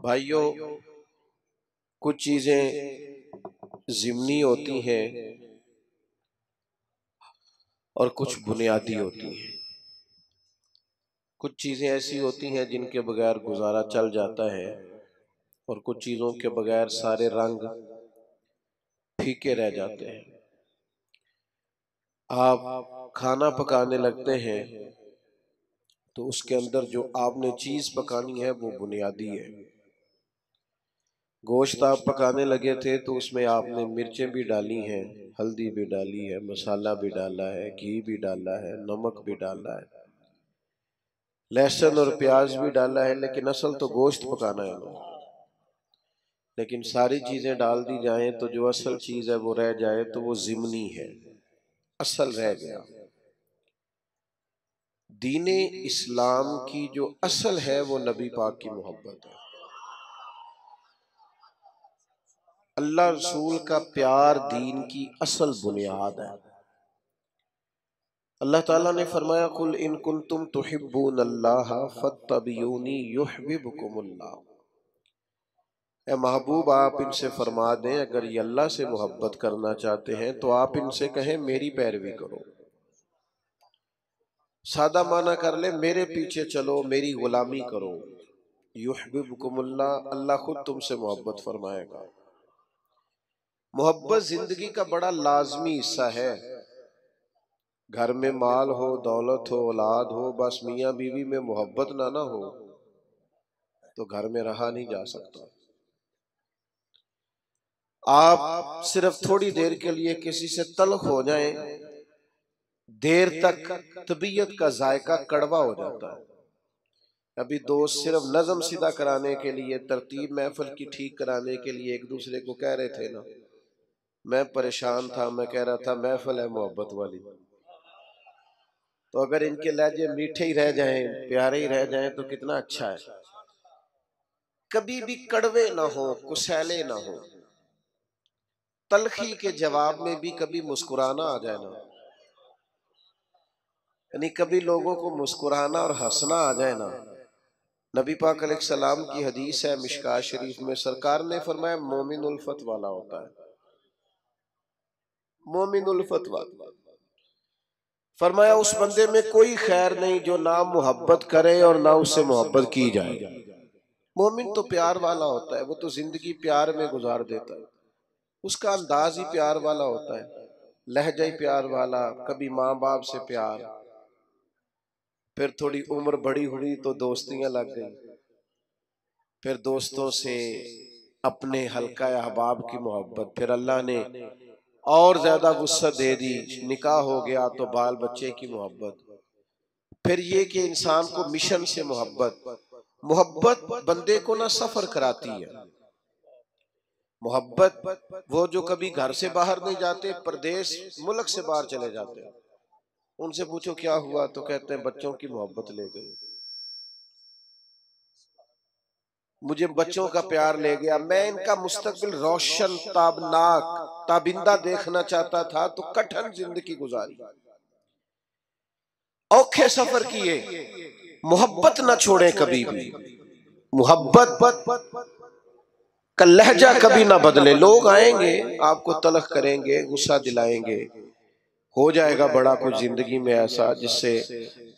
भाइयों, कुछ चीजें ज़िम्नी होती हैं और कुछ बुनियादी होती हैं। कुछ चीजें ऐसी होती हैं जिनके बगैर गुजारा चल जाता है और कुछ चीजों के बगैर सारे रंग फीके रह जाते हैं। आप खाना पकाने लगते हैं तो उसके अंदर जो आपने चीज पकानी है वो बुनियादी है। गोश्त आप पकाने लगे थे तो उसमें आपने मिर्चें भी डाली हैं, हल्दी भी डाली है, मसाला भी डाला है, घी भी डाला है, नमक भी डाला है, लहसुन और प्याज भी डाला है, लेकिन असल तो गोश्त पकाना है ना। लेकिन सारी चीजें डाल दी जाएं तो जो असल चीज है वो रह जाए तो वो ज़िम्नी है, असल रह गया। दीने इस्लाम की जो असल है वो नबी पाक की मोहब्बत है। अल्लाह रसूल का प्यार दीन की असल बुनियाद है। अल्लाह ताला ने फरमाया, कुल इन कुंतुम तुहिब्बूनल्लाह फत्तबियूनी युहब्बिबकुमुल्लाह। ए महबूब, आप इनसे फरमा दें, अगर ये अल्लाह से मोहब्बत करना चाहते हैं तो आप इनसे कहें मेरी पैरवी करो। सादा माना कर ले, मेरे पीछे चलो, मेरी गुलामी करो। युहब्बिबकुमुल्लाह, अल्लाह खुद तुमसे मोहब्बत फरमाएगा। मोहब्बत जिंदगी का बड़ा लाजमी हिस्सा है। घर में माल हो, दौलत हो, औलाद हो, बस मियाँ बीवी में मोहब्बत ना हो तो घर में रहा नहीं जा सकता। आप सिर्फ थोड़ी देर के लिए किसी से तल्ख हो जाएं, देर तक तबीयत का जायका कड़वा हो जाता है। अभी दोस्त सिर्फ नज़म सीधा कराने के लिए, तरतीब महफिल की ठीक कराने के लिए एक दूसरे को कह रहे थे ना, मैं परेशान था, मैं कह रहा था महफिल है मोहब्बत वाली, तो अगर इनके लहजे मीठे ही रह जाएं, प्यारे ही रह जाएं तो कितना अच्छा है। कभी भी कड़वे ना हो, कुसैले ना हो, तलखी के जवाब में भी कभी मुस्कुराना आ जाए ना, यानी कभी लोगों को मुस्कुराना और हंसना आ जाए ना। नबी पाक अलैहिस्सलाम की हदीस है मिशकात शरीफ में, सरकार ने फरमाया मोमिन उल्फत वाला होता है। मोमिन उल्फत वाला, फरमाया उस बंदे में कोई खैर नहीं जो ना मोहब्बत करे और ना उससे मोहब्बत की जाए। मोमिन तो प्यार वाला होता है, वो तो जिंदगी प्यार में गुजार देता है, उसका अंदाज ही प्यार वाला होता है, लहजा ही प्यार वाला। कभी माँ बाप से प्यार, फिर थोड़ी उम्र बड़ी हुई तो दोस्तियां लग गई, फिर दोस्तों से अपने हल्का अहबाब की मोहब्बत, फिर अल्लाह ने और ज्यादा वुसअत दे दी, निकाह हो गया तो बाल बच्चे की मोहब्बत, फिर ये कि इंसान को मिशन से मोहब्बत। मोहब्बत बंदे को ना सफर कराती है। मोहब्बत वो जो कभी घर से बाहर नहीं जाते, प्रदेश मुल्क से बाहर चले जाते हैं, उनसे पूछो क्या हुआ तो कहते हैं बच्चों की मोहब्बत ले गई, मुझे बच्चों का प्यार ले गया, मैं इनका मुस्तकबिल रोशन ताबनाक ताबिंदा देखना चाहता था तो कठिन जिंदगी गुजारी, औखे सफर किए। मोहब्बत ना छोड़े कभी भी, मोहब्बत का लहजा कभी ना बदले। लोग आएंगे आपको तलख करेंगे, गुस्सा दिलाएंगे, हो जाएगा बड़ा कुछ जिंदगी में ऐसा जिससे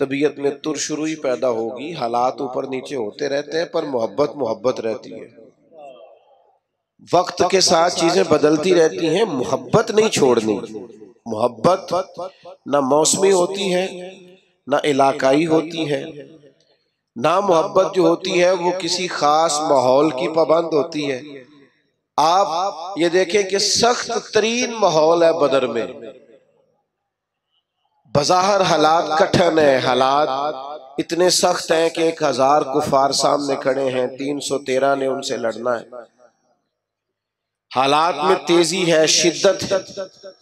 तबीयत में तुरशुरुई पैदा होगी, हालात ऊपर नीचे होते रहते हैं, पर मोहब्बत मोहब्बत रहती है। वक्त के साथ चीजें बदलती रहती हैं, मोहब्बत नहीं छोड़नी। मोहब्बत ना मौसमी होती है, ना इलाकाई होती है, ना मोहब्बत जो होती है वो किसी खास माहौल की पाबंद होती है। आप ये देखें कि सख्त तरीन माहौल है बदर में, बज़ाहिर हालात कठिन है, हालात इतने सख्त हैं कि 1000 कुफार सामने खड़े हैं, 313 ने उनसे लड़ना है, हालात में तेजी है, शिद्दत है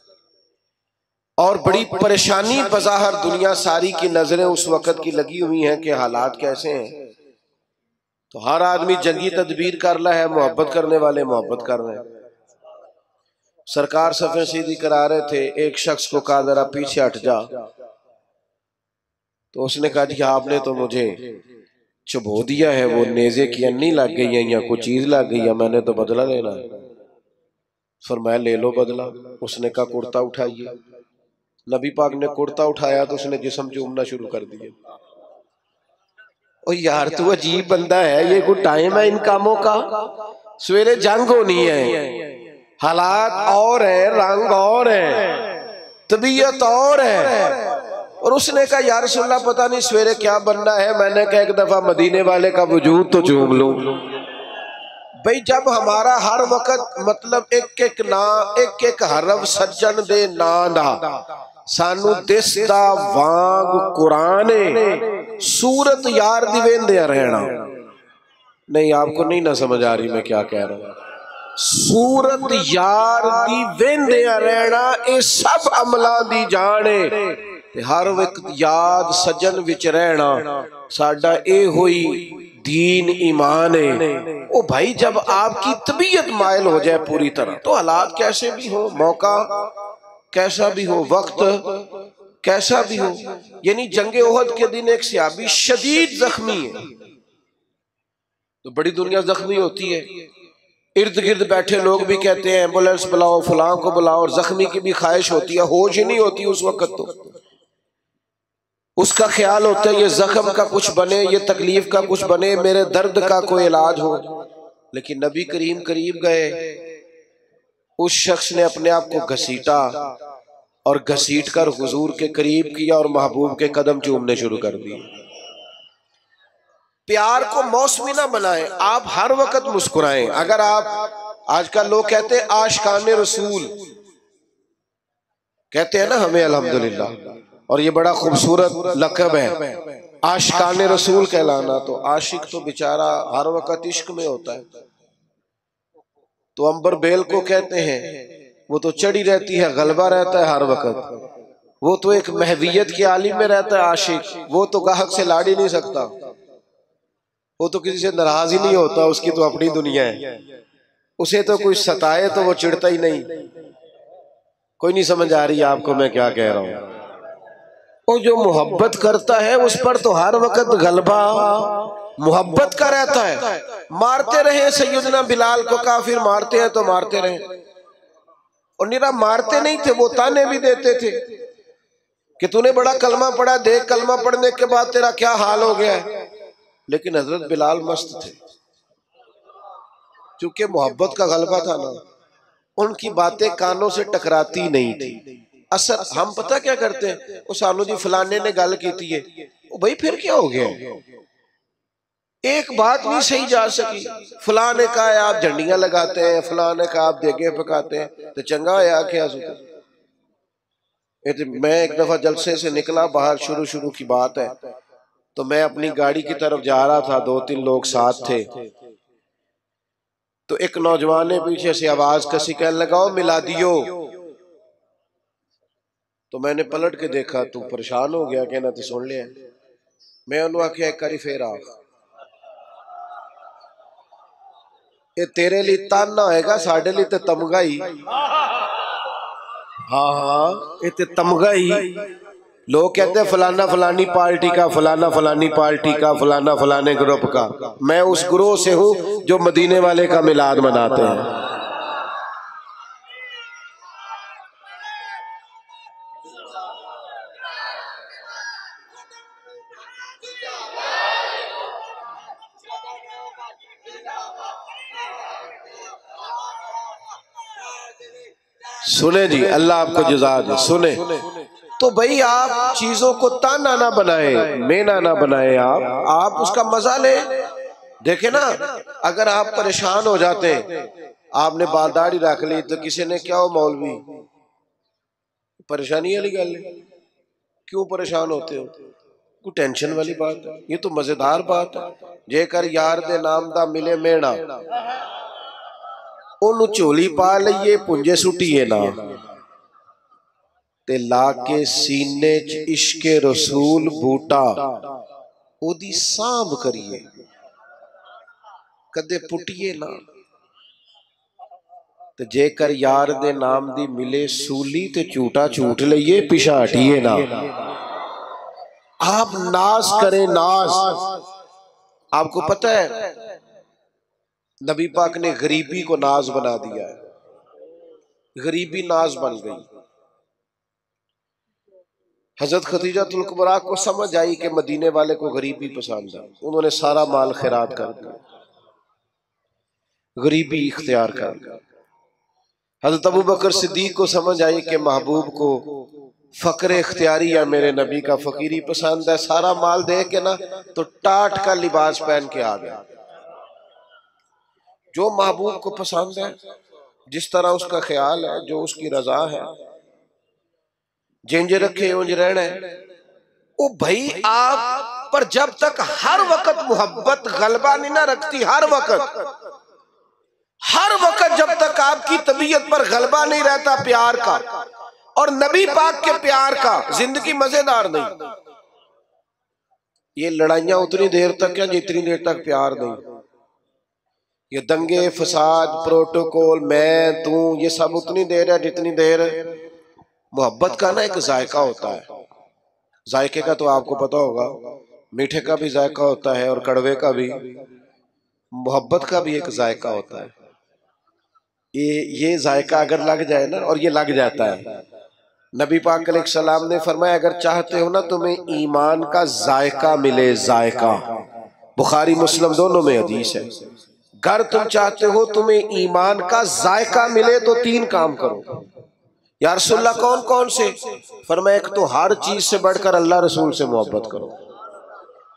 और बड़ी परेशानी बज़ाहिर दुनिया सारी की नजरें उस वक्त की लगी हुई हैं कि हालात कैसे हैं। तो हर आदमी जंगी तदबीर कर रहा है, मोहब्बत करने वाले मोहब्बत कर रहे हैं। सरकार सफ़े सीधी करा रहे थे, एक शख्स को कहा जरा पीछे हट जा, तो उसने कहा जी आपने तो मुझे चुभो दिया है, वो नेज़े की अन्नी लग गई है या कोई चीज लग गई है, मैंने तो बदला लेना है। फरमाया ले लो बदला। उसने कहा कुर्ता उठाइए। नबी पाक ने कुर्ता उठाया तो उसने जिस्म चूमना शुरू कर दिया। ओ यार तू अजीब बंदा है, ये कोई टाइम है इन कामों का? सवेरे जंग होनी है, हालात और है, रंग और है, तबीयत और है। और उसने कहा यार रसूलल्लाह पता नहीं सवेरे क्या बनना है। मैंने कहा एक दफा मदीने वाले का वजूद तो चूम लूं। भाई जब हमारा हर वक्त मतलब एक एक ना एक एक हरफ सज्जन दे ना दा सानू दिसदा वांग कुरान सूरत यार दी वेंदे रहना। नहीं आपको नहीं ना समझ आ रही मैं क्या कह रहा हूं। सूरत यार दी वेंदे रहना ये सब अमला दी जाने ते हर वक्त याद सजन विच रहना साडा ए होई दीन ईमान है। ओ भाई जब आपकी तबीयत मायल हो जाए पूरी तरह तो हालात कैसे भी हो, मौका कैसा भी हो, वक्त कैसा भी हो। यानी जंगे ओहद के दिन एक सहाबी शदीद जख्मी है, तो बड़ी दुनिया जख्मी होती है, इर्द गिर्द बैठे लोग भी कहते हैं एम्बुलेंस बुलाओ, फलां को बुलाओ, और जख्मी की भी ख्वाहिश होती है, होश ही नहीं होती उस वक्त। तो उसका ख्याल होता है ये जख्म का कुछ बने, ये तकलीफ का कुछ बने, मेरे दर्द का कोई इलाज हो। लेकिन नबी करीम करीब गए, उस शख्स ने अपने आप को घसीटा और घसीट कर हुजूर के करीब किया और महबूब के कदम चूमने शुरू कर दिए। प्यार को मौसमी ना बनाएं, आप हर वक्त मुस्कुराएं। अगर आप आजकल लोग कहते हैं आशिकाने रसूल कहते हैं ना हमें, अल्हम्दुलिल्लाह, और ये बड़ा खूबसूरत लक़ब है आशिकाने रसूल कहलाना। तो आशिक तो बेचारा हर वक्त इश्क में होता है। तो अंबर बेल को कहते हैं वो तो चढ़ी रहती है, गलबा रहता है हर वक्त, वो तो एक महवियत की आलिम में रहता है आशिक, वो तो गाहक से लाड़ ही नहीं सकता, वो तो किसी से नाराज ही नहीं होता, उसकी तो अपनी दुनिया है, उसे तो कोई सताए तो वो चिढ़ता ही नहीं। कोई नहीं समझ आ रही आपको मैं क्या कह रहा हूं। वो जो मोहब्बत करता है उस पर तो हर वक्त गलबा मोहब्बत का रहता है। मारते रहे सैयदना बिलाल को, काफिर मारते हैं तो मारते रहे, और निरा मारते नहीं थे, वो ताने भी देते थे कि तूने बड़ा कलमा पढ़ा, देख कलमा पढ़ने के बाद तेरा क्या हाल हो गया है। लेकिन हजरत बिलाल मस्त थे, चूंकि मोहब्बत का गलबा था ना, उनकी बातें कानों से टकराती नहीं थी। असर हम पता क्या करते हैं, वो सानू जी फलाने ने गल की है, भाई फिर क्या हो गया, एक बात नहीं सही जा सकी, फलां ने कहा आप झंडियां लगाते हैं, फलां ने कहा आप देगे पकाते हैं, तो चंगा होया क्या सुना। मैं एक दफा जलसे से निकला बाहर, शुरू की बात है, तो मैं अपनी गाड़ी की तरफ जा रहा था, 2-3 लोग साथ थे, तो एक नौजवान ने पीछे से आवाज कसी कहने लगा मिला दियो। तो मैंने पलट के देखा, तू परेशान हो गया कहना तो सुन लिया। मैं उन्होंने आख्या एक बारी फिर आ, ये तेरे लिए ताना होएगा, साढ़े लिए तो तमगा ही। हाँ ये तो तमगा ही। लोग कहते हैं फलाना फलानी पार्टी का, फलाना फलानी पार्टी का, फलाना फलाने ग्रुप का। मैं उस ग्रोह से हूं जो मदीने वाले का मिलाद मनाते हैं। सुने जी, अल्लाह आपको जज़ा दे। सुने तो भाई आप चीजों को ताना ना बनाए, मेना ना बनाए, आप उसका मजा ले। देखे ना, अगर आप परेशान हो जाते, आपने बाल दाढ़ी रख ली तो किसी ने क्या हो मौलवी, परेशानी वाली गल है, क्यों परेशान होते हो, कोई टेंशन वाली बात है, ये तो मजेदार बात है। जेकर यार दे नाम दा मिले मेना, ओनू झोली पा लईए, पुंजे सुटीए ना, ते लाके सीने च इश्के रसूल बूटा ओदी सांभ करिए, कदे पुटिए ना। ते जेकर यार दे नाम दी मिले सूली ते झूठा झूठ लईए, पिछा हटिए ना। आप नाज करें, नाज आपको पता है नबी पाक ने गरीबी को नाज बना दिया है, गरीबी नाज बन गई। हजरत खदीजातुल कुबरा को समझ आई कि मदीने वाले को गरीबी पसंद है, उन्होंने सारा माल खैरात कर दिया, गरीबी इख्तियार कर लिया। हजरत अबू बकर सिद्दीक को समझ आई कि महबूब को फक्र इख्तियारी या मेरे नबी का फकीरी पसंद है, सारा माल दे के ना तो टाट का लिबास पहन के आ गया। जो महबूब को पसंद है, जिस तरह उसका ख्याल है, जो उसकी रजा है, जिंज रखे उंज रहना है। ओ भाई आप पर जब तक हर वक्त मोहब्बत गलबा नहीं ना रखती, हर वक्त जब तक आपकी तबीयत पर गलबा नहीं रहता प्यार का और नबी पाक के प्यार का, जिंदगी मजेदार नहीं। ये लड़ाइयां उतनी देर तक है जितनी देर तक प्यार नहीं। ये दंगे फसाद प्रोटोकॉल मैं तू ये सब उतनी देर है जितनी देर मोहब्बत का ना एक जायका होता है। जायके का तो आपको पता होगा, मीठे का भी जायका होता है और कड़वे का भी, मोहब्बत का भी एक जायका होता है। ये जायका अगर लग जाए ना, और ये लग जाता है, नबी पाक अलैहिस्सलाम ने फरमाया अगर चाहते हो ना तुम्हें ईमान का जायका मिले, जायका, बुखारी मुस्लिम दोनों में हदीस है, अगर तुम चाहते हो तुम्हें ईमान का जायका मिले तो 3 काम करो। या रसूलल्लाह कौन कौन से? फरमाया एक तो हर चीज से बढ़कर अल्लाह रसूल से मोहब्बत करो,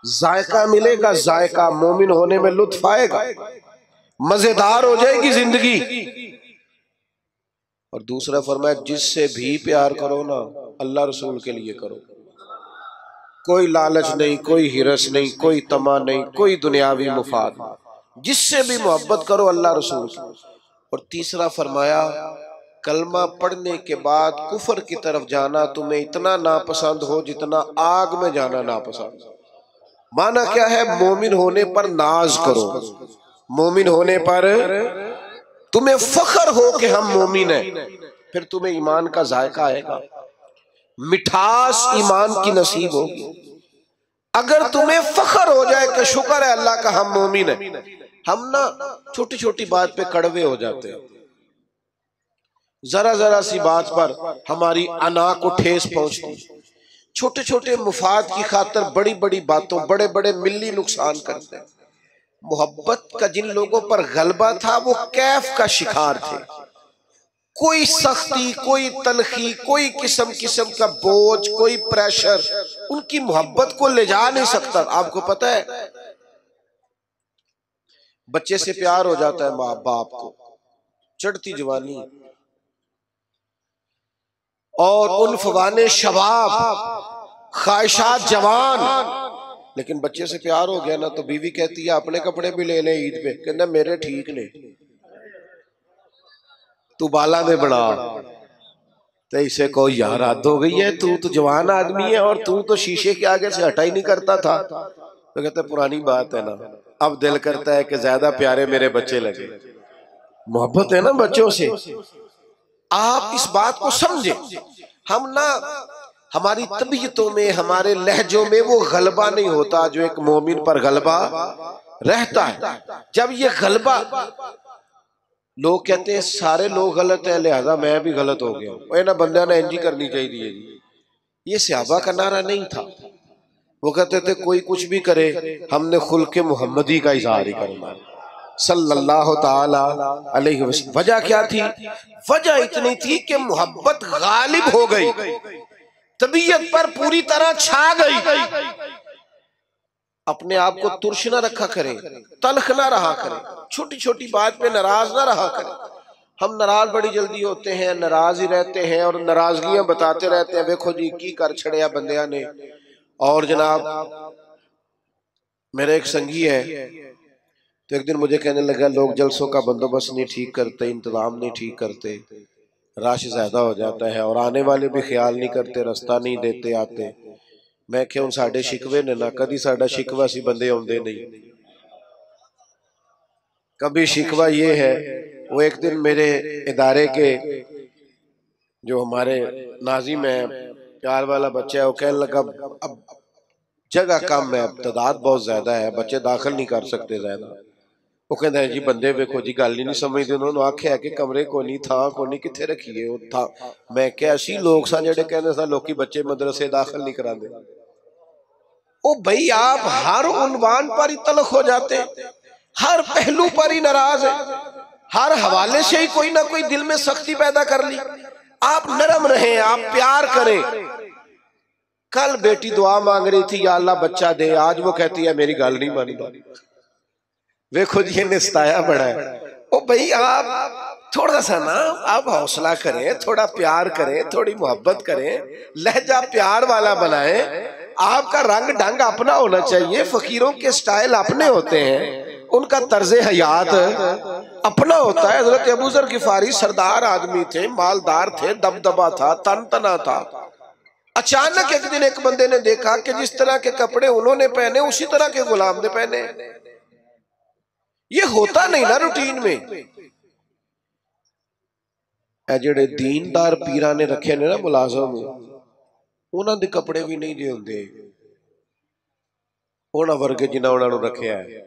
जायका मिलेगा, जायका मोमिन होने में लुत्फ आएगा, मजेदार हो जाएगी जिंदगी। और दूसरा फरमाया जिससे भी प्यार करो ना अल्लाह रसूल के लिए करो, कोई लालच नहीं, कोई हिरस नहीं, कोई तमा नहीं, कोई दुनियावी मुफाद, जिससे भी मोहब्बत करो अल्लाह रसूल। और तीसरा फरमाया कलमा पढ़ने के बाद कुफर की तरफ जाना तुम्हें इतना नापसंद हो जितना आग में जाना नापसंद। माना क्या है? मोमिन होने पर नाज करो, मोमिन होने पर तुम्हें फख्र हो कि हम मोमिन हैं, फिर तुम्हें ईमान का जायका आएगा, मिठास ईमान की नसीब होगी। अगर तुम्हें फख्र हो जाए कि शुक्र है अल्लाह का हम मोमिन हैं, हम ना छोटी छोटी बात पे कड़वे हो जाते हैं, जरा जरा सी बात पर हमारी अना को ठेस पहुंचती, छोटे छोटे मुफाद की खातर बड़ी बड़ी बातों बड़े बड़े मिली नुकसान करते हैं। मोहब्बत का जिन लोगों पर गलबा था वो कैफ का शिकार थे, कोई सख्ती, कोई तलखी, कोई किस्म का बोझ, कोई प्रेशर उनकी मोहब्बत को ले जा नहीं सकता। आपको पता है बच्चे से प्यार हो जाता है माँ बाप को, चढ़ती जवानी और उन फवाने शबाब ख्वाहिशात जवान, लेकिन बच्चे से प्यार हो गया ना तो बीवी कहती है अपने कपड़े भी ले ले ईद पे, कहना मेरे ठीक ने, तू बाला दे बना। तो इसे को यार हद हो गई है, तू तो जवान आदमी है और तू तो शीशे के आगे से हटा ही नहीं करता था। तो कहते पुरानी बात है ना, अब दिल करता है कि ज्यादा प्यारे मेरे बच्चे लगे। मोहब्बत है ना बच्चों से। आप इस बात को समझे, हम ना हमारी तबीयतों में, हमारे लहजों में वो गलबा नहीं होता जो एक मोमिन पर गलबा रहता है। जब ये गलबा, लोग कहते हैं सारे लोग गलत है लिहाजा मैं भी गलत हो गया, वो ना बंदा ने इंजी करनी चाहिए। ये सहाबा का नारा नहीं था, वो कहते थे कोई कुछ भी करे हमने खुल्के मुहम्मदी का इजहार ही करना है सल्लल्लाहु ताला अलैहि वसल्लम। वजह क्या थी? वजह इतनी थी कि मोहब्बत गालिब हो गई, तबीयत पर पूरी तरह छा गई। अपने आप को तुर्श ना रखा करें, तलख ना रहा करें, छोटी छोटी बात पे नाराज ना रहा करें। हम नाराज बड़ी जल्दी होते हैं, नाराज ही रहते हैं और नाराजगियां बताते रहते हैं, देखो जी की कर छड़िया बंदिया ने। और जनाब मेरे एक संगी है, तो एक दिन मुझे कहने लगा लोग जलसों का बंदोबस्त नहीं ठीक करते, इंतजाम नहीं ठीक करते, रश ज्यादा हो जाता है और आने वाले भी ख्याल नहीं करते, रास्ता नहीं देते आते। मैं क्या साडे शिकवे ने ना, कभी साडा शिकवा सी बंदे आउंदे नहीं, कभी शिकवा ये है। वो एक दिन मेरे इदारे के जो हमारे नाजिम है, प्यार वाला बच्चा है, वो कहने लगा अब जगह कम है, तादाद बहुत ज्यादा है, बच्चे दाखिल नहीं कर सकते ज्यादा। वो कहते हैं जी बंदे वेखो जी, गल ही नहीं समझते। उन्होंने आख्या कि कमरे को नहीं, था को नहीं, किथे रखिए वो था। मैं क्या असी लोग सा जेडे कहते सा लोग बच्चे मदरसे दाखिल नहीं कराते। ओ भाई आप हर उन्वान पर ही तलख हो जाते, हर पहलू पर ही नाराज है, हर हवाले से ही कोई ना कोई दिल में सख्ती पैदा कर ली। आप नरम रहें, आप प्यार करें। कल बेटी दुआ मांग रही थी या अल्लाह बच्चा दे, आज वो कहती है मेरी गल नहीं मानता। देखो जी इन्हें सताया बड़ा है। ओ भाई आप थोड़ा सा ना आप हौसला करें, थोड़ा प्यार करें, थोड़ी मोहब्बत करें, लहजा प्यार वाला बनाएं। आपका रंग ढंग अपना होना चाहिए। फकीरों के स्टाइल अपने होते हैं, उनका तर्ज हयात अपना होता है। हजरत अबू ज़र गिफारी सरदार आदमी थे, मालदार थे, दबदबा था, तन तना था। अचानक एक दिन एक बंदे ने देखा कि जिस तरह के कपड़े उन्होंने पहने उसी तरह के गुलाम ने पहने। ये होता नहीं ना रूटीन में। जेड़े दीनदार पीरा ने रखे ने ना मुलाजम, उन्हां दे कपड़े भी नहीं जे हुंदे उन्हां वर्गे जिन्हां उन्हां नूं रखिया है।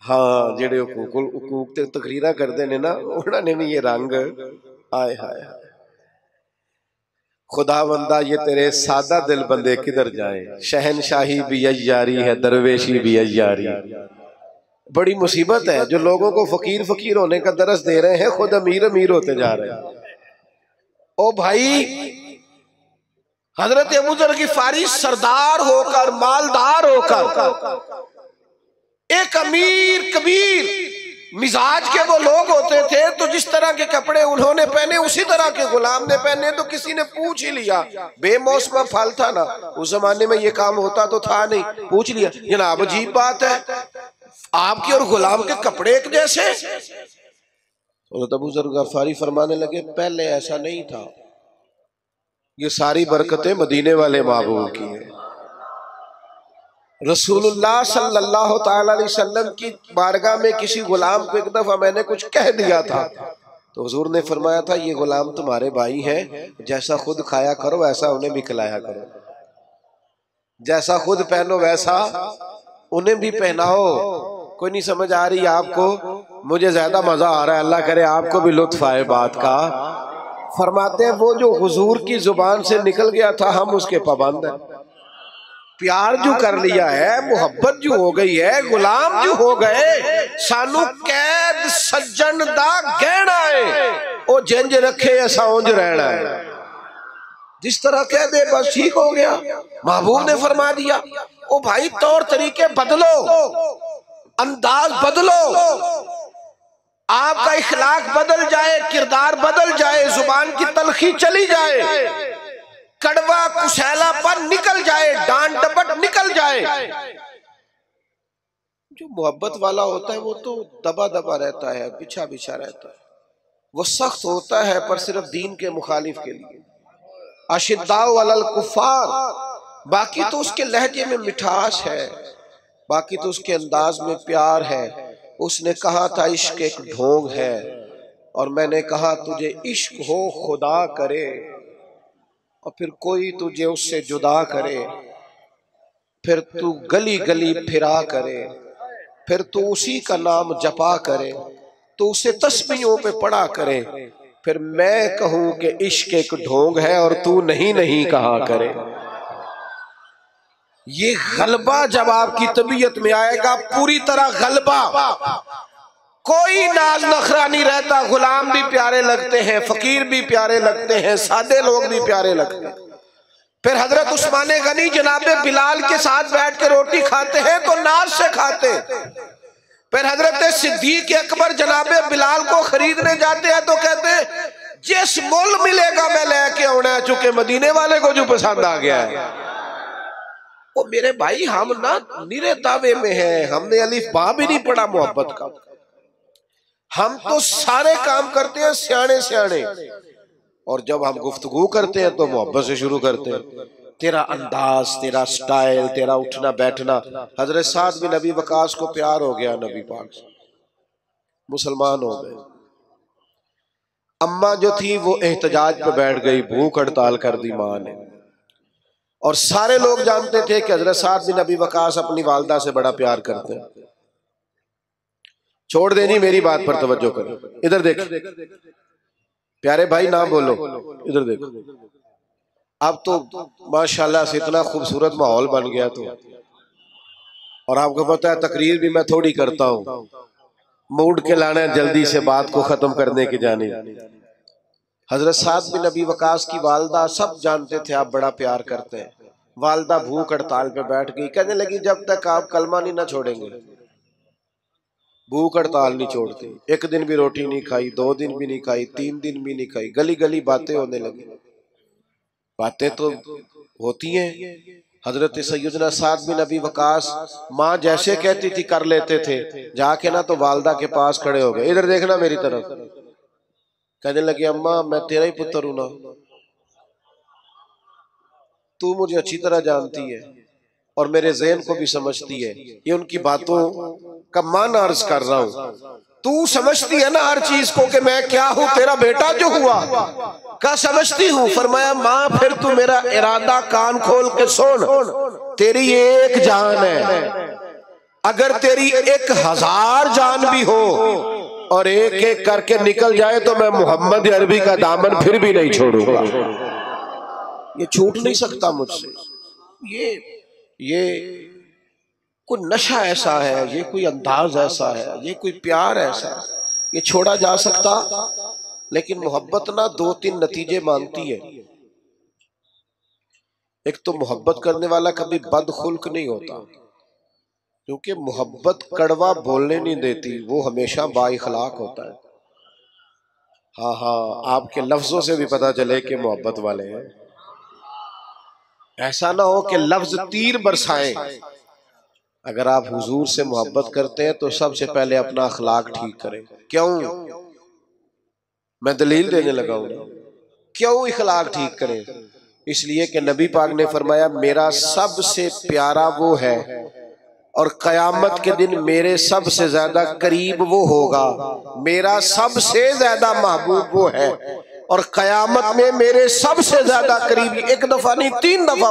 हाँ जेड़े हुकूक ते तकरीरा करते ने ना, उन्हां ने भी ये रंग आए हाय हाय। खुदा बंदा ये तेरे सादा दिल बंदे किधर जाए। शहनशाही भी अय्यारी है, दरवेशी भी अय्यारी। बड़ी मुसीबत है जो लोगों को फकीर फकीर होने का दरस दे रहे हैं, खुद अमीर अमीर होते जा रहे हैं। ओ भाई हजरत अबू ज़र गिफारी सरदार होकर, मालदार होकर, एक अमीर कबीर मिजाज के वो लोग होते थे, तो जिस तरह के कपड़े उन्होंने पहने उसी तरह के गुलाम ने पहने। तो किसी ने पूछ ही लिया, बेमौसमा फल था ना, उस जमाने में ये काम होता तो था नहीं, पूछ लिया जनाब अजीब बात है, आपके और गुलाम के कपड़े एक जैसे। अबू ज़र गिफारी फरमाने लगे पहले ऐसा नहीं था, ये सारी बरकतें मदीने वाले महबूब की है। रसूलुल्लाह सल्लल्लाहु ताला अलैहि वसल्लम की बारगाह में किसी गुलाम को एक दफा मैंने कुछ कह दिया था, तो हुजूर ने फरमाया था ये गुलाम तुम्हारे भाई हैं, जैसा खुद खाया करो वैसा उन्हें भी खिलाया करो, जैसा खुद पहनो वैसा उन्हें भी पहनाओ। कोई नहीं समझ आ रही आपको? मुझे ज्यादा मजा आ रहा है, अल्लाह करे आपको भी लुत्फ आए बात का। फरमाते हैं वो जो हुजूर की जुबान से निकल गया था हम उसके पाबंद हैं। प्यार जो कर लिया है, मुहब्बत जो हो गई है, गुलाम जो हो गए, सानू कैद सज्जन दा गहना है, ओ जिंज रखे ऐसा उंज रहना है। जिस तरह कह दे बस ठीक हो गया। महबूब ने फरमा दिया ओ भाई तौर तरीके बदलो, अंदाज बदलो, आपका इखलाक बदल जाए, किरदार बदल जाए, जुबान की तलखी चली जाए, कड़वा कुशैलापन निकल जाए, डांट डपट निकल जाए। जो मोहब्बत वाला होता है वो तो दबा दबा रहता है, बिछा बिछा रहता है, वो सख्त होता है पर सिर्फ दीन के मुखालिफ के लिए। अशिद्दाउ अलल कुफ्फार, बाकी तो उसके लहजे में मिठास है, बाकी तो उसके अंदाज में प्यार है। उसने कहा था इश्क एक ढोंग है, और मैंने कहा तुझे इश्क हो खुदा करे और फिर कोई तुझे उससे जुदा करे, फिर तू गली गली फिरा करे, फिर तू उसी का नाम जपा करे, तो उसे तस्बीहों पे पढ़ा करे, फिर मैं कहूं कि इश्क एक ढोंग है और तू नहीं नहीं कहा करे। ये गलबा जब आपकी तबीयत में आएगा, पूरी तरह गलबा, कोई नाज नखरा नहीं रहता, गुलाम भी प्यारे लगते हैं, फकीर भी प्यारे लगते हैं, सादे लोग भी प्यारे लगते हैं। फिर हजरत उस्मान गनी जनाबे बिलाल के साथ बैठ के रोटी खाते हैं तो नाज से खाते। फिर हजरत सिद्दीक अकबर जनाबे बिलाल को खरीदने जाते हैं तो कहते हैं जिस मोल मिलेगा मैं लेके आना, चूंकि मदीने वाले को जो पसंद आ गया है। वो मेरे भाई हम ना निरे दावे में हैं, हमने अलिफ बा भी नहीं पढ़ा मोहब्बत का, हम तो सारे काम करते हैं सियाने सियाने, और जब हम गुफ्तगू करते हैं तो मोहब्बत से शुरू करते हैं। तेरा अंदाज, तेरा स्टाइल, तेरा उठना बैठना। हजरत साद बिन नबी वकास को प्यार हो गया नबी पाक से, मुसलमान हो गए। अम्मा जो थी वो एहतजाज पे बैठ गई, भूख हड़ताल कर दी माँ ने, और सारे लोग जानते थे कि हजरत साद बिन अबी वकास अपनी वालदा से बड़ा प्यार करते हैं। छोड़ देनी, मेरी बात पर तवज्जो करो। इधर देख प्यारे भाई, ना बोलो, इधर देखो। अब तो माशाल्लाह से इतना खूबसूरत माहौल बन गया तो, और आपको पता है तकरीर भी मैं थोड़ी करता हूँ, मूड के लाना जल्दी से बात को खत्म करने की जानी। हजरत साद बिन अबी वकास की वालदा सब जानते थे आप बड़ा प्यार करते हैं। वालदा भूख हड़ताल पे बैठ गई, कहने लगी जब तक आप कलमा नहीं ना छोड़ेंगे, भूख हड़ताल नहीं छोड़ती। एक दिन भी रोटी नहीं खाई, 2 दिन भी नहीं खाई, 3 दिन भी नहीं खाई। गली गली बातें होने लगी। बातें तो होती हैं। हजरत सैयदना साद बिन अबी वकास माँ जैसे कहती थी कर लेते थे। जाके ना तो वालदा के पास खड़े हो गए, इधर देखना मेरी तरफ। कहने लगे अम्मा मैं तेरा ही पुत्र हूं ना, तू मुझे अच्छी तरह जानती है और मेरे ज़हन को भी समझती है। ये उनकी बातों का मान अर्ज कर रहा हूं। तू समझती है ना हर चीज को कि मैं क्या हूं, तेरा बेटा जो हुआ क्या समझती हूँ। फरमाया माँ फिर तू मेरा इरादा कान खोल के सुन, तेरी एक जान है, अगर तेरी 1000 जान भी हो और एक एक करके निकल जाए तो मैं मोहम्मद अरबी का दामन फिर भी नहीं छोड़ूंगा। ये छूट नहीं सकता मुझसे। ये कोई नशा ऐसा है, ये कोई अंदाज ऐसा है, ये कोई प्यार ऐसा है, ये छोड़ा जा सकता। लेकिन मोहब्बत ना 2-3 नतीजे मांगती है। एक तो मोहब्बत करने वाला कभी बदखुल्क नहीं होता, क्योंकि मोहब्बत कड़वा बोलने नहीं देती, वो हमेशा बाइखलाक होता है। हाँ हाँ, आपके लफ्जों से भी पता चले कि मोहब्बत वाले हैं। ऐसा ना हो कि लफ्ज तीर बरसाएं। अगर आप हुजूर से मोहब्बत करते हैं तो सबसे पहले अपना अखलाक ठीक करें। क्यों? मैं दलील देने लगा हूं। क्यों अखलाक ठीक करें? इसलिए कि नबी पाक ने फरमाया मेरा सबसे प्यारा वो है और कयामत के दिन मेरे सबसे ज्यादा करीब वो होगा। मेरा सबसे ज्यादा महबूब वो है और कयामत में मेरे सबसे ज्यादा करीब, एक दफा नहीं 3 दफा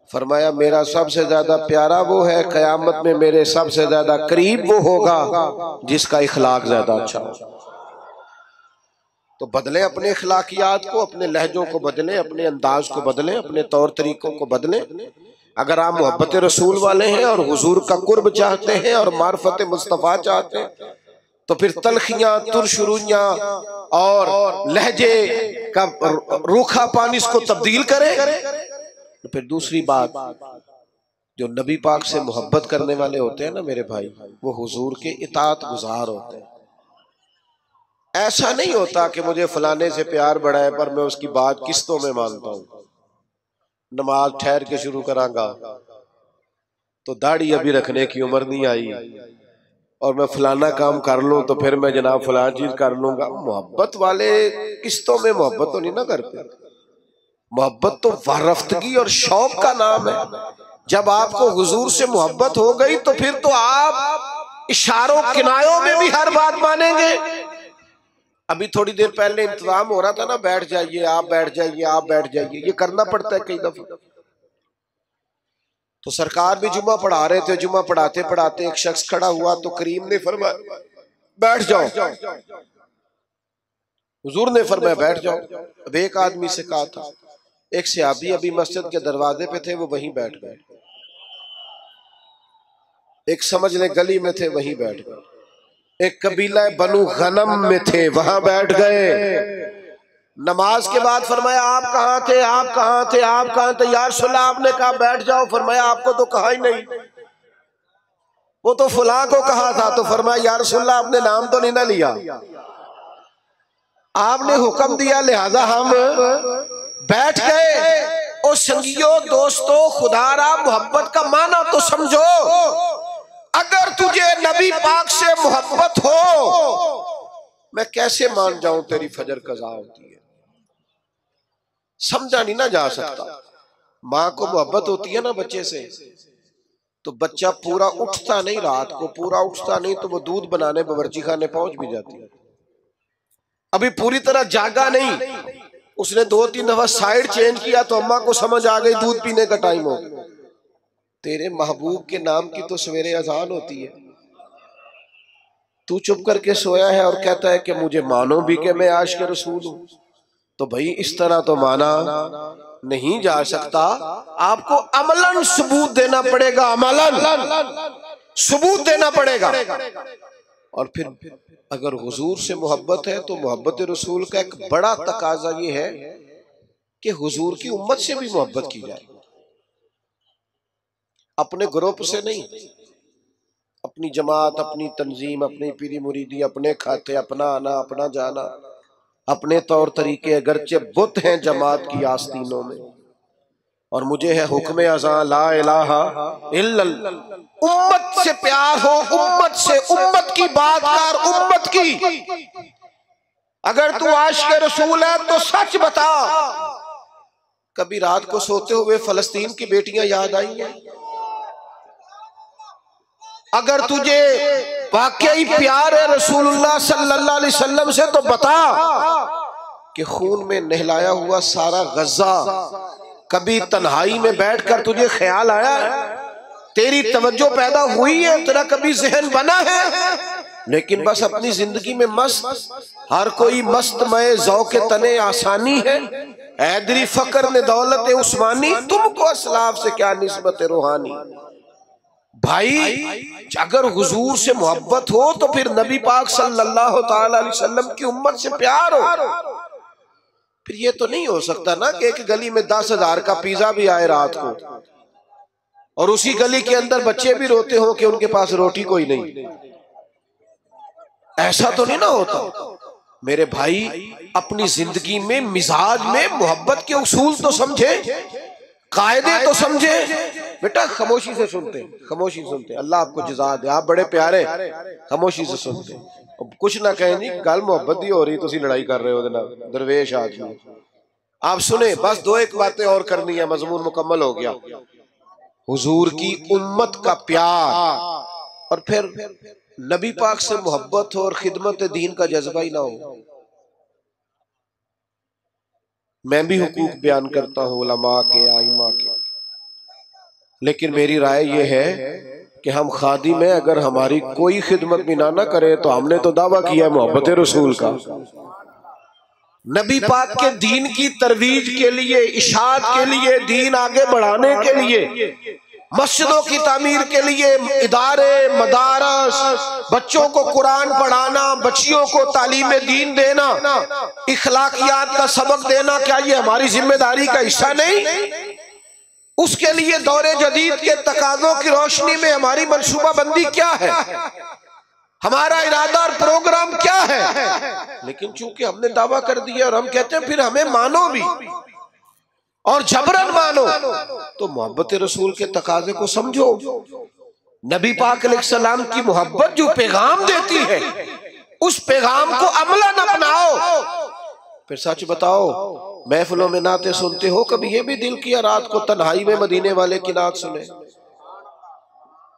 फरमाया मेरा सबसे ज्यादा प्यारा वो है, कयामत में मेरे सबसे ज्यादा करीब वो होगा जिसका इखलाक ज्यादा अच्छा हो। तो बदले अपने इखलाकियात को, अपने लहजों को बदले, अपने अंदाज को बदले, अपने तौर तरीकों को बदले। अगर आप मोहब्बत रसूल वाले हैं और हुजूर का कुर्ब चाहते हैं और मार्फत मुस्तफ़ा चाहते हैं तो फिर तलखियां, तुरशुरुइयां और लहजे का रूखा पानी इसको तब्दील करें। फिर दूसरी बात, जो नबी पाक से मोहब्बत करने वाले होते हैं ना मेरे भाई, वो हुजूर के इताअत गुजार होते हैं। ऐसा नहीं होता कि मुझे फलाने से प्यार बढ़ा है पर मैं उसकी बात किस्तों में मानता हूं। नमाज ठहर के शुरू करांगा तो दाढ़ी अभी रखने की उम्र नहीं आई और मैं फलाना काम कर लूं तो फिर मैं जनाब फलाना चीज कर लूंगा। मोहब्बत वाले किस्तों में मोहब्बत तो नहीं ना करते। मोहब्बत तो वारफ्तगी और शौक का नाम है। जब आपको हुजूर से मोहब्बत हो गई तो फिर तो आप इशारों किनायों में भी हर बात मानेंगे। अभी थोड़ी देर पहले इंतजाम हो रहा था ना, बैठ जाइए आप, बैठ जाइए आप, बैठ जाइए, ये करना पड़ता है कई दफा। तो सरकार भी जुमा पढ़ा रहे थे, जुमा पढ़ाते पढ़ाते एक शख्स खड़ा हुआ तो करीम ने फरमाया बैठ जाओ। हुजूर ने फरमाया बैठ जाओ। अब एक आदमी से कहा था, एक सहाबी अभी मस्जिद के दरवाजे पे थे, वो वहीं बैठ गए। एक समझ ले गली में थे, वहीं बैठ गए। एक कबीला बनु गनम में थे, वहां बैठ गए। नमाज के बाद फरमाया आप कहाँ थे, आप कहाँ थे, आप कहाँ थे? यार सुल्ला आपने कहा बैठ जाओ। फरमाया आपको तो कहा ही नहीं, वो तो फुला को कहा था। तो फरमाया यार सुल्ला आपने नाम तो नहीं ना लिया, आपने हुक्म दिया लिहाजा हम बैठ गए। ओ संगियों, दोस्तों, खुदारा मोहब्बत का माना तो समझो। अगर तुझे नबी पाक से मोहब्बत हो, मैं कैसे मान जाऊं तेरी फजर कज़ा होती है? समझा नहीं ना जा सकता। माँ को मोहब्बत होती है ना बच्चे से, तो बच्चा पूरा उठता नहीं, रात को पूरा उठता नहीं तो वो दूध बनाने बावर्ची खाने पहुंच भी जाती है। अभी पूरी तरह जागा नहीं, उसने 2-3 दफा साइड चेंज किया तो अम्मा को समझ आ गई दूध पीने का टाइम हो। तेरे महबूब के नाम की तो सवेरे अजान होती है, तू चुप करके सोया है और कहता है कि मुझे मानो भी कि मैं आशिक रसूल हूं। तो भाई इस तरह तो माना नहीं जा सकता, आपको अमलन सबूत देना पड़ेगा, अमलन सबूत देना पड़ेगा। और फिर अगर हुजूर से मोहब्बत है तो मोहब्बत रसूल का एक बड़ा तकाजा ये है कि हुजूर की उम्मत से भी मोहब्बत की जाए, अपने ग्रुप से नहीं, अपनी जमात, अपनी तंजीम, अपनी पीरी मुरीदी, अपने खाते, अपना आना, अपना जाना, अपने तौर तरीके, अगरचे बुत हैं जमात की आस्तीनों में, और मुझे है हुक्म अज़ां ला इलाहा इल्लल्लाह। उम्मत से प्यार हो, उम्मत से, उम्मत की बात कर, उम्मत की। अगर तू आशिक़ रसूल है तो सच बता, कभी रात को सोते हुए फलस्तीन की बेटियां याद आई हैं? अगर तुझे वाकई प्यार है रसूलुल्लाह सल्लल्लाहु अलैहि वसल्लम से तो बता कि खून में नहलाया हुआ सारा गज़ा कभी तन्हाई में बैठकर तुझे ख्याल आया है? तेरी तवज्जो पैदा हुई है, तेरा कभी ज़हन बना है? लेकिन बस अपनी जिंदगी में मस्त, हर कोई मस्त मय ज़ौक़ तने आसानी है, ऐदरी फकर ने दौलत उस्मानी, तुमको असलाफ से क्या निस्बत रूहानी। भाई अगर हुजूर से मोहब्बत हो तो फिर नबी पाक सल्लल्लाहु ताला अलैहि वसल्लम की उम्मत से प्यार हो। फिर ये तो नहीं हो सकता ना कि एक गली में 10,000 का पिज्जा भी आए रात को और उसी गली के अंदर बच्चे भी रोते हो कि उनके पास रोटी कोई नहीं। ऐसा तो नहीं ना होता। मेरे भाई अपनी जिंदगी में मिजाज में मोहब्बत के उसूल तो समझे, कायदे तो समझे। बेटा खामोशी से सुनते, खामोशी सुनते, अल्लाह आपको जज़ा दे, आप बड़े प्यारे, खामोशी से सुनते, कुछ ना कहें जी, गल मोहब्बत ही हो रही, तुसी लड़ाई कर रहे हो दरवेश आदमी। आप सुने, बस 2-1 बातें और करनी है, मजमून मुकम्मल हो गया। हुजूर की उम्मत का प्यार और फिर नबी पाक से मोहब्बत हो और खिदमत दीन का जज्बा ही ना हो। मैं भी हुकूक बयान करता हूँ उलमा के, आइमा के, लेकिन मेरी राय ये है कि हम खादिम में अगर हमारी कोई खिदमत भी ना करे तो हमने तो दावा किया है मोहब्बत रसूल का। नबी पाक के दीन की तरवीज के लिए, इशाअत के लिए, दीन आगे बढ़ाने के लिए, मस्जिदों की तामीर के लिए, इदारे, मदारस, बच्चों को कुरान पढ़ाना, बच्चियों को तालीम दीन देना, इखलाकियात का सबक देना, क्या ये हमारी जिम्मेदारी का हिस्सा नहीं? उसके लिए दौरे जदीद के तकाज़ों की रोशनी में हमारी मंसूबाबंदी क्या है, हमारा इरादा और प्रोग्राम क्या है? लेकिन चूंकि हमने दावा कर दिया और हम कहते हैं फिर हमें मानो भी और जबरन मानो, तो मोहब्बत रसूल के तकाजे को समझो। नबी पाक अलैहिस्सलाम की मोहब्बत जो पैगाम देती है उस पैगाम को अमलन अपनाओ। फिर सच बताओ, महफिलों में नाते सुनते हो, कभी ये भी दिल किया रात को तन्हाई में मदीने वाले की नात सुने,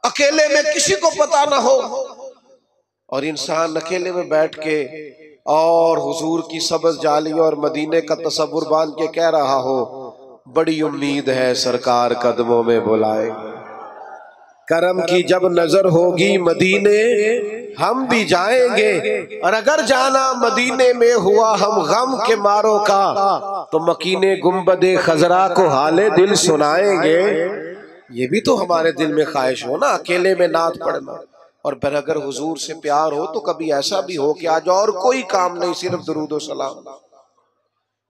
अकेले में किसी को पता ना हो, और इंसान अकेले में बैठ के और हुजूर की सब्ज़ जाली और मदीने का तसव्वुर बांध के कह रहा हो, बड़ी उम्मीद है सरकार कदमों में बुलाए, करम की जब नजर होगी मदीने हम भी जाएंगे, और अगर जाना मदीने में हुआ हम गम के मारों का तो मकीने गुंबदे खजरा को हाले दिल सुनाएंगे। ये भी तो हमारे दिल में ख्वाहिश हो ना, अकेले में नात पढ़ना। और फिर अगर हुजूर से प्यार हो तो कभी ऐसा भी हो कि आज और कोई काम नहीं, सिर्फ दुरूद व सलाम,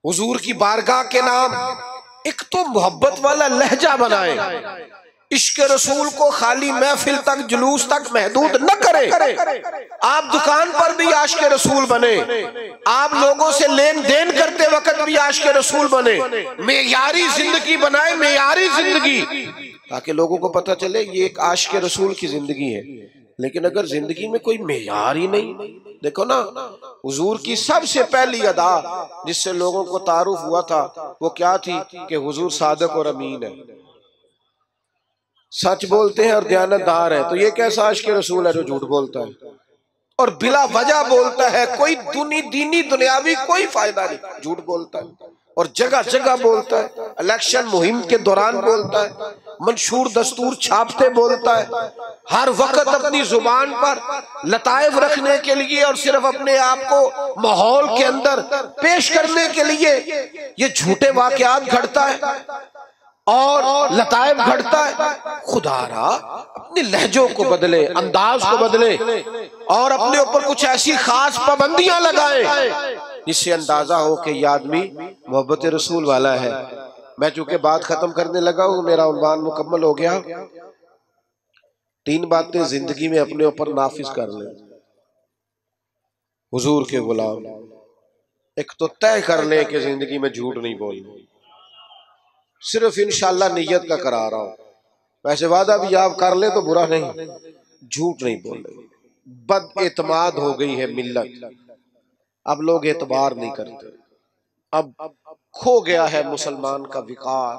हुजूर की बारगाह के नाम। एक तो मोहब्बत वाला लहजा बनाए, इश्क रसूल को खाली महफिल तक, जुलूस तक महदूद न करे। आप दुकान पर भी आशिक रसूल बने, आप लोगों से लेन देन करते वक्त भी आशिक रसूल बने, मेयारी जिंदगी बनाए, मेयारी जिंदगी, ताकि लोगों को पता चले ये एक आशिक रसूल की जिंदगी है। लेकिन अगर जिंदगी में कोई मेयार ही नहीं, देखो ना, हुजूर की सबसे पहली अदा जिससे लोगों को तारुफ हुआ था वो क्या थी कि हुजूर सादिक और अमीन है, सच बोलते हैं और दयानतदार है। तो ये कैसा आशिक रसूल है जो झूठ बोलता है और बिला वजह बोलता है, कोई दीनी दुनियावी कोई फायदा नहीं, झूठ बोलता है। और जगह जगह बोलता है, इलेक्शन मुहिम के दौरान बोलता है, मंशूर दस्तूर छापते बोलता है, हर वक्त अपनी जुबान पर लताइफ रखने के लिए और सिर्फ अपने आप को माहौल के अंदर पेश करने के लिए ये झूठे वाकयात घड़ता है और लताइफ घड़ता है। खुदारा अपने लहजों को बदले, अंदाज को बदले और अपने ऊपर कुछ ऐसी खास पाबंदियां लगाए जिससे अंदाजा हो कि ये आदमी मोहब्बत रसूल वाला है। मैं चूंकि बात खत्म करने लगा हूं, मेरा उन्वान मुकम्मल हो गया। 3 बातें जिंदगी में अपने ऊपर नाफिज कर लें हुजूर के गुलाम। एक तो तय कर लें कि जिंदगी में झूठ नहीं बोलना, सिर्फ इंशाअल्लाह नियत का करा रहा हूं, वैसे वादा भी आप कर ले तो बुरा नहीं, झूठ नहीं बोले। बद एतमाद हो गई है मिल्लत, अब लोग एतबार नहीं करते, अब खो गया है मुसलमान का विकार,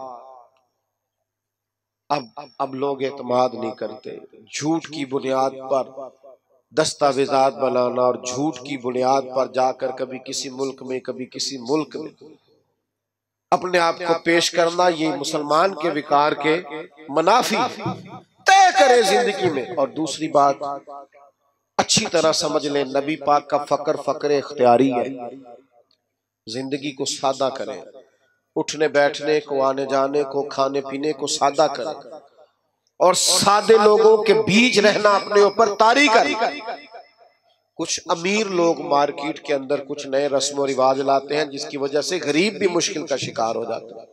अब लोग एतमाद नहीं करते। झूठ की बुनियाद पर दस्तावेजात बनाना और झूठ की बुनियाद पर जाकर कभी किसी मुल्क में कभी किसी मुल्क में अपने आप को पेश करना, ये मुसलमान के विकार के मुनाफी। तय करे जिंदगी में। और दूसरी बात अच्छी तरह समझ लें, नबी पाक का फक्र इख्तियारी है। जिंदगी को सादा करें, उठने बैठने को, आने जाने को, खाने पीने को सादा करें और सादे लोगों के बीच रहना अपने ऊपर तारी करें। कुछ अमीर लोग मार्केट के अंदर कुछ नए रस्म और रिवाज लाते हैं जिसकी वजह से गरीब भी मुश्किल का शिकार हो जाता है।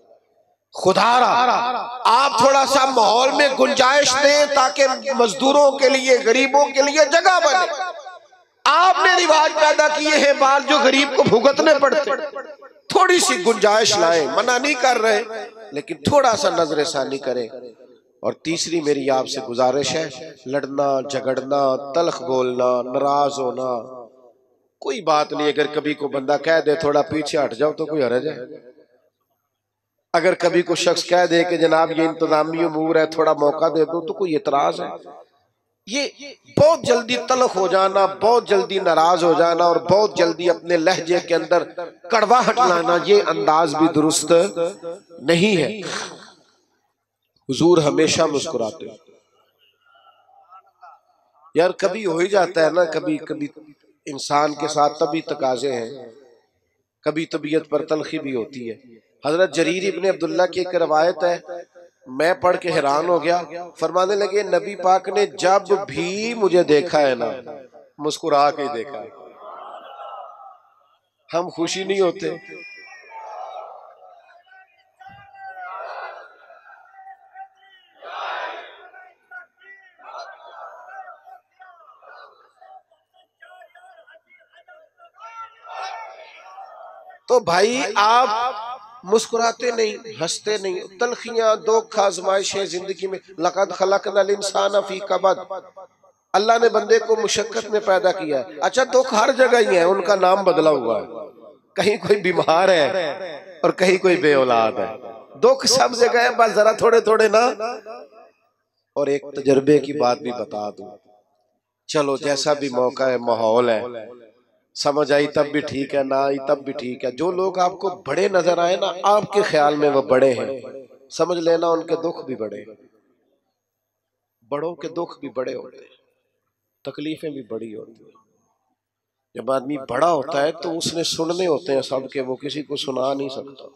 खुदारा आप थोड़ा सा माहौल में गुंजाइश दें ताकि मजदूरों के लिए, गरीबों के लिए जगह बने। आपने रिवाज पैदा किए हैं बाल जो गरीब को भुगतने पड़ते, थोड़ी सी गुंजाइश लाएं। मना नहीं कर रहे, लेकिन थोड़ा सा नजरसानी करें। और तीसरी मेरी आपसे गुजारिश है, लड़ना झगड़ना, तल्ख बोलना, नाराज होना कोई बात नहीं। अगर कभी को बंदा कह दे थोड़ा पीछे हट जाओ तो कोई हर्ज है। अगर कभी को शख्स कह दे कि जनाब ये इंतजामी उमूर है, थोड़ा मौका दे दो, तो कोई एतराज है? ये बहुत जल्दी तल्ख हो जाना, बहुत जल्दी नाराज हो जाना और बहुत जल्दी अपने लहजे के अंदर कड़वाहट लाना, ये अंदाज भी दुरुस्त नहीं है। हुजूर हमेशा मुस्कुराते। यार कभी हो ही जाता है ना, कभी कभी इंसान के साथ तभी तकाजे हैं, कभी तबीयत पर तलखी भी होती है। हजरत जरीर इब्ने अब्दुल्ला की एक रवायत है, मैं पढ़ के हैरान हो गया। फरमाने लगे नबी पाक ने जब भी मुझे देखा है ना, मुस्कुरा के देखा है। हम खुशी नहीं होते? तो भाई आप मुस्कुराते नहीं, हंसते नहीं। तलखियां, दुख, आजमाइशें जिंदगी में। लक़द खलक़नल इंसान फी कबद, अल्लाह ने बंदे को मुशक्कत में पैदा किया है। अच्छा दुख हर जगह ही है, उनका नाम बदला हुआ है। कहीं कोई बीमार है और कहीं कोई बेऔलाद है। दुख सब जगह है, बस जरा थोड़े थोड़े ना। और एक तजर्बे की बात भी बता दूं, चलो जैसा भी मौका है, माहौल है, समझ आई तब भी ठीक है, ना आई तब भी ठीक है। जो लोग आपको बड़े नजर आए ना, आपके ख्याल में वो बड़े हैं, समझ लेना उनके दुख भी बड़े हैं। बड़ों के दुख भी बड़े होते हैं, तकलीफें भी बड़ी होती हैं। जब आदमी बड़ा होता है तो उसने सुनने होते हैं सबके, वो किसी को सुना नहीं सकता।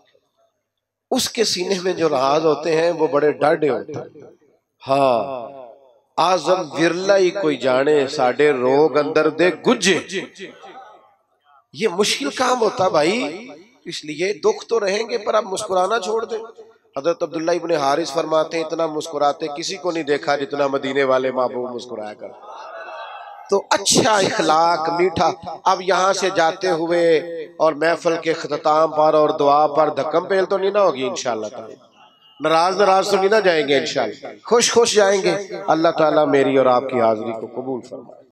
उसके सीने में जो राज होते हैं वो बड़े डरडे होते हैं। हाँ, आजम विरला ही कोई जाने साडे रोग अंदर दे गुजे। ये मुश्किल काम होता भाई, इसलिए दुख तो रहेंगे पर आप मुस्कुराना छोड़ दें। हजरत अब्दुल्ला इब्ने हारिस फरमाते हैं, इतना मुस्कुराते किसी को नहीं देखा जितना मदीने वाले महबूब मुस्कुराया कर। तो अच्छा इखलाक, मीठा। अब यहाँ से जाते हुए और महफिल के इख्तिताम पर और दुआ पर धक्कम पेल तो नहीं ना होगी इंशाअल्लाह ताला। नाराज तो नहीं ना जाएंगे, इंशाअल्लाह खुश खुश जाएंगे। अल्लाह ताला मेरी और आपकी हाजिरी को कबूल फरमाए।